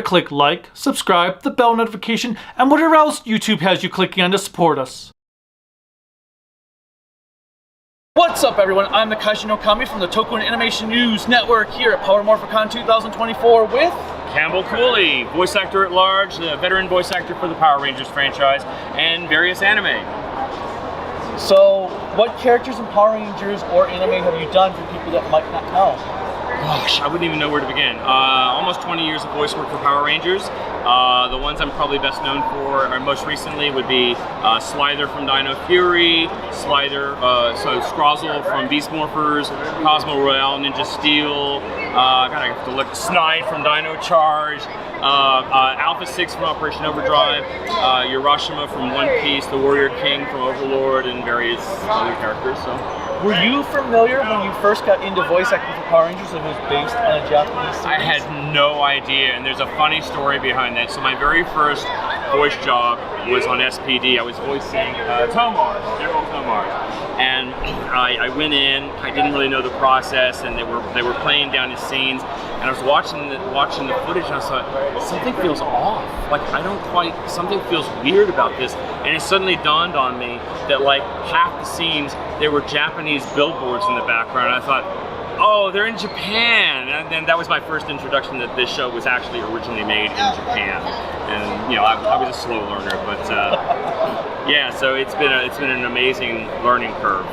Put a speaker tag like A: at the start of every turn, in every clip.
A: to click like, subscribe, the bell notification, and whatever else YouTube has you clicking on to support us. What's up, everyone? I'm the Kaiju no Kami from the Toku and Animation News Network here at Power Morphicon 2024 with
B: Campbell Cooley, voice actor at large, the veteran voice actor for the Power Rangers franchise, and various anime.
A: So, what characters in Power Rangers or anime have you done for people that might not know?
B: Gosh, I wouldn't even know where to begin. Almost 20 years of voice work for Power Rangers. The ones I'm probably best known for, or most recently, would be Slyther from Dino Fury, Scrozzle from Beast Morphers, Cosmo Royale, Ninja Steel, Snide from Dino Charge, Alpha 6 from Operation Overdrive, Urashima from One Piece, the Warrior King from Overlord, and various other characters. So.
A: Were you familiar when you first got into voice acting for Power Rangers that it was based on a Japanese series?
B: I had no idea, and there's a funny story behind that. So my very first voice job was on SPD. I was voicing Tomar, General Tomar. And I went in, I didn't really know the process, and they were playing down his scenes, and I was watching the footage, and I thought, something feels off. Like, something feels weird about this. And it suddenly dawned on me that like half the scenes, there were Japanese billboards in the background, and I thought, oh, they're in Japan. And then that was my first introduction that this show was actually originally made in Japan. And you know, I was a slow learner, but yeah, so it's been an amazing learning curve.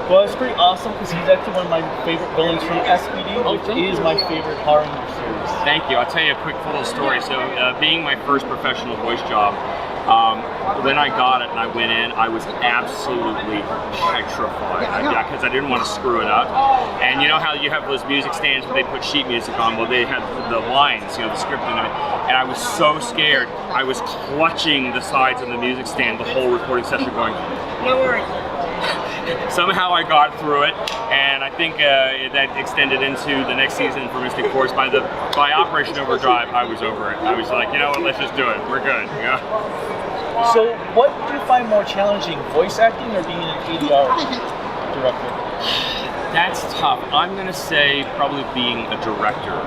A: Well, it's pretty awesome because he's actually one of my favorite villains from SPD, which is my favorite Power Rangers series.
B: Thank you. I'll tell you a quick little story. So, being my first professional voice job, when I got it and I went in, I was absolutely petrified because I didn't want to screw it up. And you know how you have those music stands where they put sheet music on? Well, they had the lines, you know, the script in it. And I was so scared, I was clutching the sides of the music stand the whole recording session going, don't worry. Somehow I got through it, and I think that extended into the next season for Mystic Force. By Operation Overdrive, I was over it. I was like, you know what, let's just do it. We're good. Yeah.
A: So, what do you find more challenging, voice acting or being an ADR director?
B: That's tough. I'm gonna say probably being a director.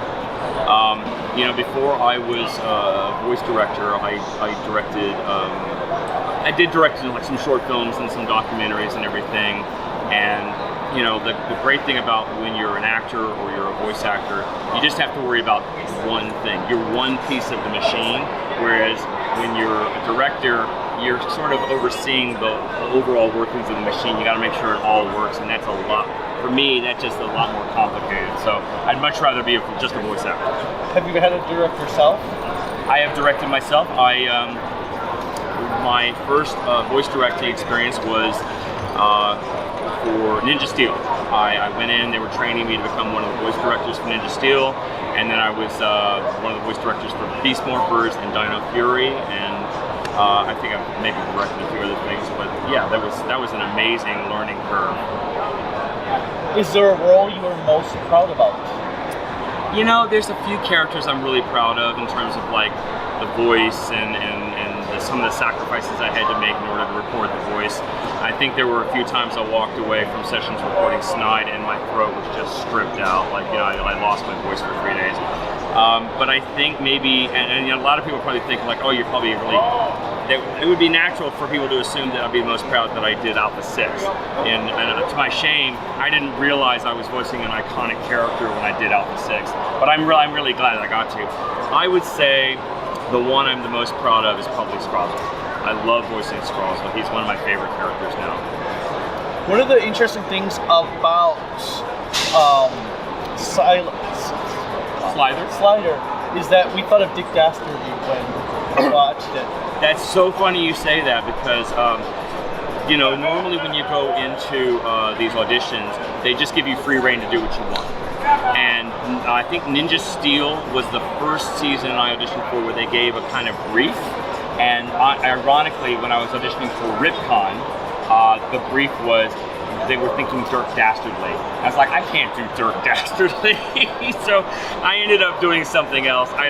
B: You know, before I was a voice director, I directed. I did direct like some short films and some documentaries and everything. And you know, the great thing about when you're an actor or you're a voice actor, you just have to worry about one thing. You're one piece of the machine. Whereas when you're a director, you're sort of overseeing the overall workings of the machine. You got to make sure it all works, and that's a lot. For me, that's just a lot more complicated. So I'd much rather be just a voice actor.
A: Have you had to direct yourself?
B: I have directed myself. My first voice directing experience was for Ninja Steel. I went in, they were training me to become one of the voice directors for Ninja Steel, and then I was one of the voice directors for Beast Morphers and Dino Fury, and I think I've maybe directed a few other things, but yeah, that was an amazing learning curve.
A: Is there a role you are most proud about?
B: You know, there's a few characters I'm really proud of in terms of like the voice and some of the sacrifices I had to make in order to record the voice. I think there were a few times I walked away from sessions recording Snide and my throat was just stripped out. Like, you know, I lost my voice for 3 days. But I think maybe, and you know, a lot of people probably think like, oh, you're probably really, it would be natural for people to assume that I'd be the most proud that I did Alpha 6. And to my shame, I didn't realize I was voicing an iconic character when I did Alpha 6. But I'm really glad I got to. I would say the one I'm the most proud of is probably Scrozzle. I love voicing Scrozzle. He's one of my favorite characters now.
A: One of the interesting things about Slyther is that we thought of Dick Dastardly when we watched it.
B: That's so funny you say that because you know, normally when you go into these auditions, they just give you free reign to do what you want. And I think Ninja Steel was the first season I auditioned for where they gave a kind of brief. And ironically, when I was auditioning for Ripcon, the brief was they were thinking Dirk Dastardly. I was like, I can't do Dirk Dastardly. So I ended up doing something else. I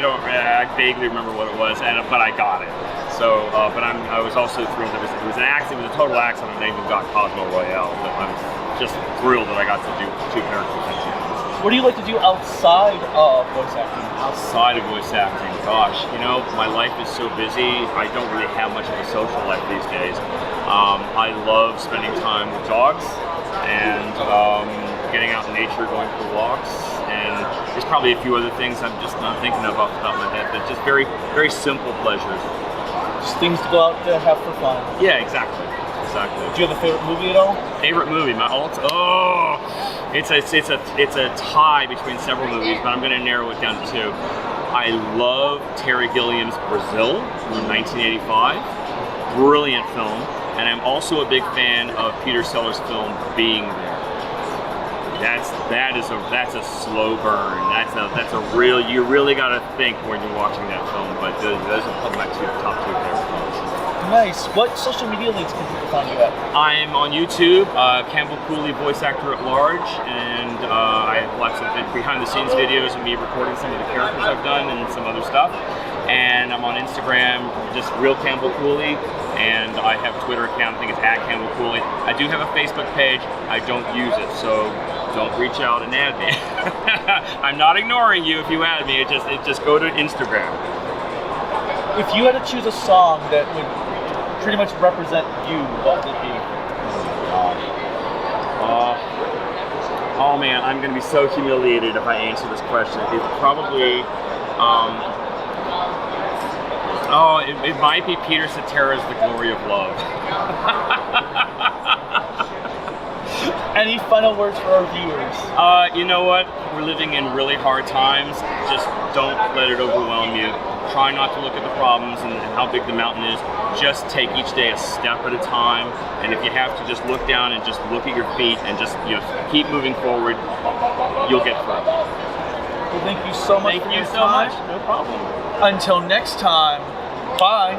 B: vaguely remember what it was, but I got it. So, but I was also thrilled. It was an accident. It was a total accident. They even got Cosmo Royale. But I'm just thrilled that I got to do 2 characters.
A: What do you like to do outside of voice acting?
B: Outside of voice acting, gosh, you know, my life is so busy. I don't really have much of a social life these days. I love spending time with dogs and getting out in nature, going for walks, and there's probably a few other things I'm just not thinking of off the top of my head, but just very, very simple pleasures.
A: Just things to go out to have for fun.
B: Yeah, exactly. Exactly.
A: Do you have a favorite movie at all?
B: Favorite movie? It's a tie between several movies, but I'm going to narrow it down to two. I love Terry Gilliam's Brazil from 1985. Brilliant film. And I'm also a big fan of Peter Sellers' film Being There. That's a slow burn. That's a real, you really got to think when you're watching that film, but those are probably my top two favorite films.
A: Nice. What social media links can people find you at?
B: I'm on YouTube, Campbell Cooley, voice actor at large, and I have lots of behind-the-scenes videos of me recording some of the characters I've done and some other stuff. And I'm on Instagram, just real Campbell Cooley, and I have a Twitter account. I think it's @CampbellCooley. I do have a Facebook page. I don't use it, so don't reach out and add me. I'm not ignoring you if you add me. It just go to Instagram.
A: If you had to choose a song that would pretty much represent you, what would it be?
B: Oh man, I'm gonna be so humiliated if I answer this question. It's probably, it might be Peter Cetera's The Glory of Love.
A: Any final words for our viewers?
B: You know what? We're living in really hard times. Just don't let it overwhelm you. Try not to look at the problems and how big the mountain is. Just take each day a step at a time. And if you have to just look down and just look at your feet and just keep moving forward, you'll get through.
A: Well, thank you so much for your time.
B: Thank you so much. No problem.
A: Until next time, bye.